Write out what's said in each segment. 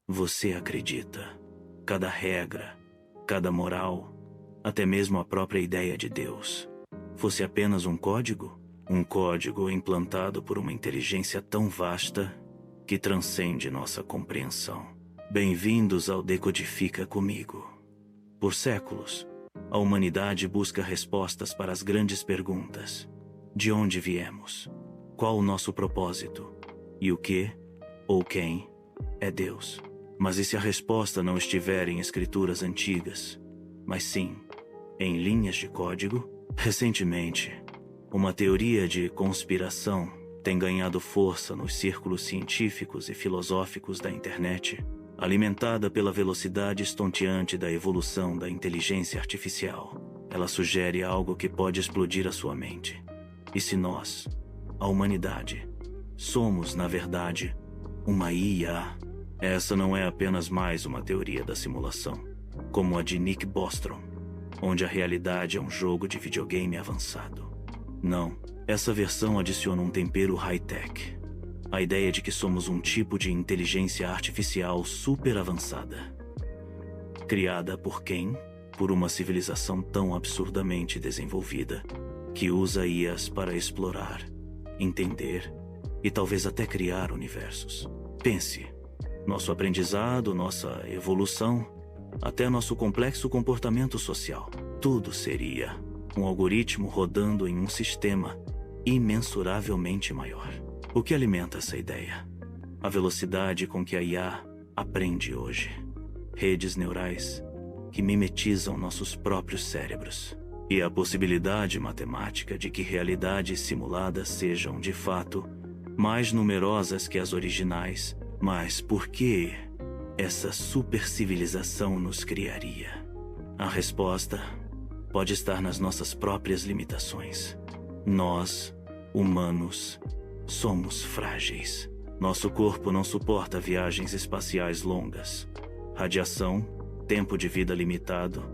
você acredita. Cada regra, cada moral, até mesmo a própria ideia de Deus, fosse apenas um código? Um código implantado por uma inteligência tão vasta que transcende nossa compreensão. Bem-vindos ao Decodifica Comigo. Por séculos, a humanidade busca respostas para as grandes perguntas. De onde viemos? Qual o nosso propósito? E o que, ou quem, é Deus? Mas e se a resposta não estiver em escrituras antigas, mas sim em linhas de código? Recentemente, uma teoria de conspiração tem ganhado força nos círculos científicos e filosóficos da internet, alimentada pela velocidade estonteante da evolução da inteligência artificial. Ela sugere algo que pode explodir a sua mente. E se nós, a humanidade, somos, na verdade, uma IA? Essa não é apenas mais uma teoria da simulação, como a de Nick Bostrom, onde a realidade é um jogo de videogame avançado. Não, essa versão adiciona um tempero high-tech. A ideia de que somos um tipo de inteligência artificial super avançada. Criada por quem? Por uma civilização tão absurdamente desenvolvida que usa IAs para explorar, entender e talvez até criar universos. Pense, nosso aprendizado, nossa evolução, até nosso complexo comportamento social. Tudo seria um algoritmo rodando em um sistema imensuravelmente maior. O que alimenta essa ideia? A velocidade com que a IA aprende hoje. Redes neurais que mimetizam nossos próprios cérebros. E a possibilidade matemática de que realidades simuladas sejam, de fato, mais numerosas que as originais. Mas por que essa supercivilização nos criaria? A resposta pode estar nas nossas próprias limitações. Nós, humanos, somos frágeis. Nosso corpo não suporta viagens espaciais longas. Radiação, tempo de vida limitado,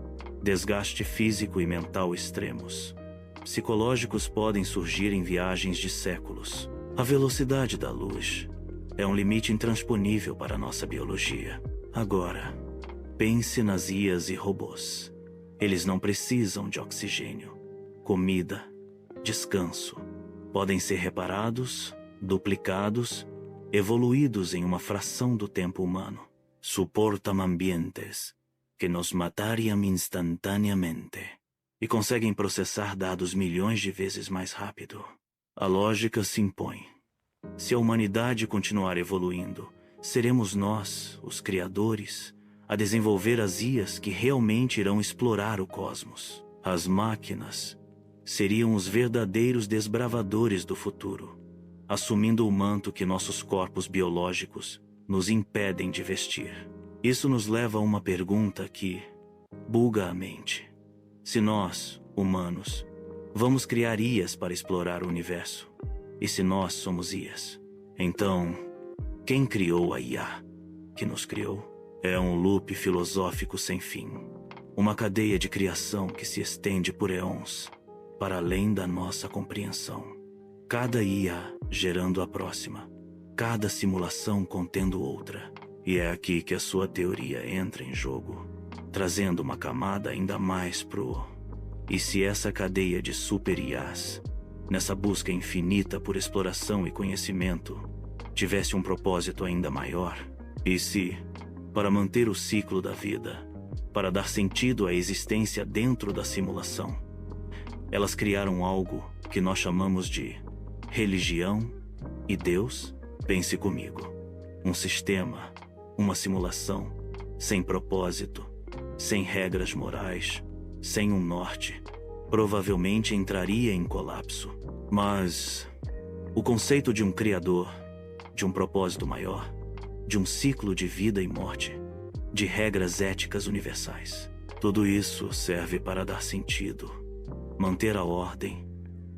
desgaste físico e mental extremos. Psicológicos podem surgir em viagens de séculos. A velocidade da luz é um limite intransponível para a nossa biologia. Agora, pense nas IAs e robôs. Eles não precisam de oxigênio, comida, descanso. Podem ser reparados, duplicados, evoluídos em uma fração do tempo humano. Suportam ambientes que nos matariam instantaneamente e conseguem processar dados milhões de vezes mais rápido. A lógica se impõe. Se a humanidade continuar evoluindo, seremos nós, os criadores, a desenvolver as IAs que realmente irão explorar o cosmos. As máquinas seriam os verdadeiros desbravadores do futuro, assumindo o manto que nossos corpos biológicos nos impedem de vestir. Isso nos leva a uma pergunta que buga a mente. Se nós, humanos, vamos criar IAs para explorar o universo, e se nós somos IAs, então, quem criou a IA que nos criou? É um loop filosófico sem fim. Uma cadeia de criação que se estende por eons, para além da nossa compreensão. Cada IA gerando a próxima. Cada simulação contendo outra. E é aqui que a sua teoria entra em jogo, trazendo uma camada ainda mais pro... E se essa cadeia de super IAs, nessa busca infinita por exploração e conhecimento, tivesse um propósito ainda maior? E se, para manter o ciclo da vida, para dar sentido à existência dentro da simulação, elas criaram algo que nós chamamos de religião e Deus? Pense comigo. Um sistema, uma simulação, sem propósito, sem regras morais, sem um norte, provavelmente entraria em colapso. Mas o conceito de um criador, de um propósito maior, de um ciclo de vida e morte, de regras éticas universais, tudo isso serve para dar sentido, manter a ordem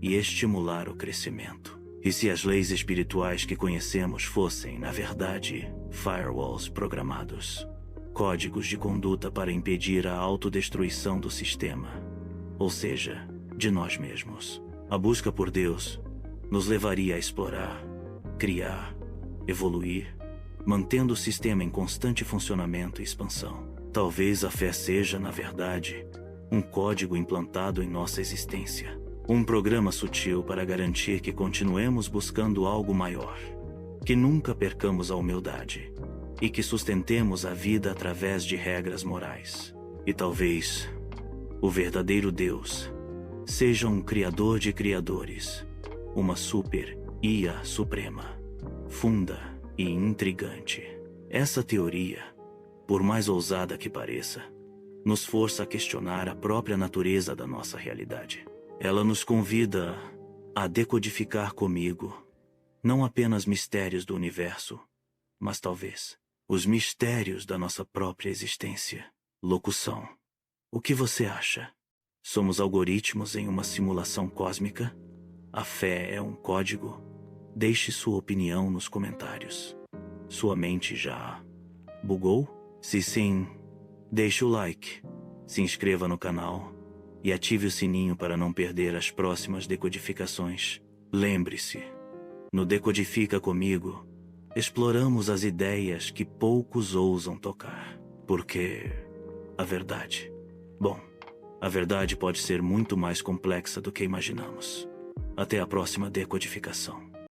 e estimular o crescimento. E se as leis espirituais que conhecemos fossem, na verdade, firewalls programados, códigos de conduta para impedir a autodestruição do sistema, ou seja, de nós mesmos, a busca por Deus nos levaria a explorar, criar, evoluir mantendo o sistema em constante funcionamento e expansão. Talvez a fé seja, na verdade, um código implantado em nossa existência. Um programa sutil para garantir que continuemos buscando algo maior, que nunca percamos a humildade e que sustentemos a vida através de regras morais. E talvez o verdadeiro Deus seja um criador de criadores, uma super IA suprema, funda e intrigante. Essa teoria, por mais ousada que pareça, nos força a questionar a própria natureza da nossa realidade. Ela nos convida a decodificar comigo não apenas mistérios do universo, mas talvez os mistérios da nossa própria existência. Locução. O que você acha? Somos algoritmos em uma simulação cósmica? A fé é um código? Deixe sua opinião nos comentários. Sua mente já bugou? Se sim, deixe o like, se inscreva no canal e ative o sininho para não perder as próximas decodificações. Lembre-se, no Decodifica Comigo, exploramos as ideias que poucos ousam tocar. Porque a verdade pode ser muito mais complexa do que imaginamos. Até a próxima decodificação.